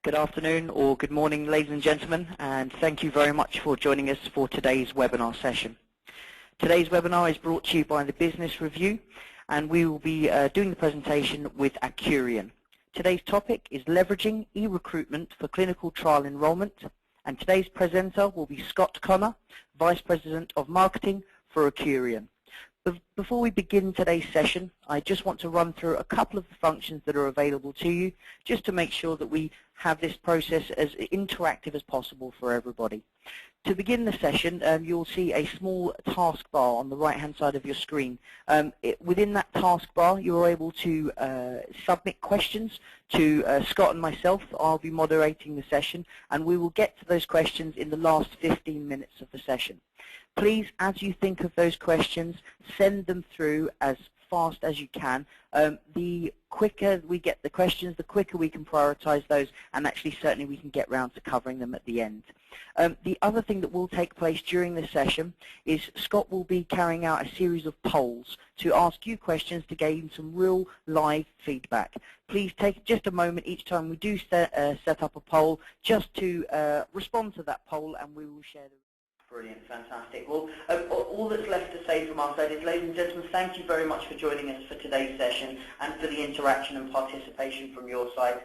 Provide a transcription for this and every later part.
Good afternoon or good morning, ladies and gentlemen, and thank you very much for joining us for today's webinar session. Today's webinar is brought to you by the Business Review, and we will be doing the presentation with Acurian. Today's topic is leveraging eRecruitment for clinical trial enrollment, and today's presenter will be Scott Connor, Vice President of Marketing for Acurian. Before we begin today's session, I just want to run through a couple of the functions that are available to you, just to make sure that we have this process as interactive as possible for everybody. To begin the session, you'll see a small taskbar on the right-hand side of your screen. Within that taskbar, you're able to submit questions to Scott and myself. I'll be moderating the session, and we will get to those questions in the last 15 minutes of the session. Please, as you think of those questions, send them through as fast as you can. The quicker we get the questions, the quicker we can prioritize those, and actually certainly we can get round to covering them at the end. The other thing that will take place during this session is Scott will be carrying out a series of polls to ask you questions to gain some real live feedback. Please take just a moment each time we do set up a poll just to respond to that poll, and we will share the. Brilliant, fantastic. Well, all that's left to say from our side is, ladies and gentlemen, thank you very much for joining us for today's session and for the interaction and participation from your side.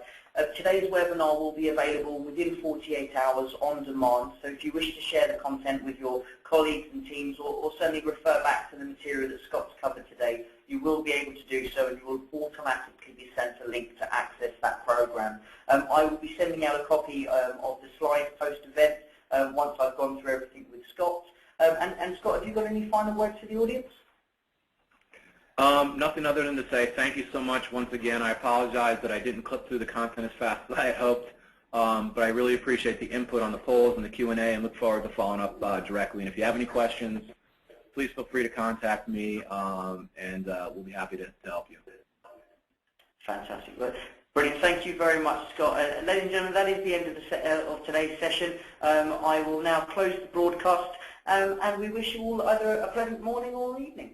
Today's webinar will be available within 48 hours on demand, so if you wish to share the content with your colleagues and teams, or certainly refer back to the material that Scott's covered today, you will be able to do so, and you will automatically be sent a link to access that program. I will be sending out a copy of the slides post-event once I've gone through everything with Scott. And Scott, have you got any final words for the audience? Nothing other than to say thank you so much once again. I apologize that I didn't clip through the content as fast as I had hoped, but I really appreciate the input on the polls and the Q&A, and look forward to following up directly. And if you have any questions, please feel free to contact me, and we'll be happy to help you. Fantastic. Brilliant. Thank you very much, Scott. Ladies and gentlemen, that is the end of today's session. I will now close the broadcast, and we wish you all either a pleasant morning or evening.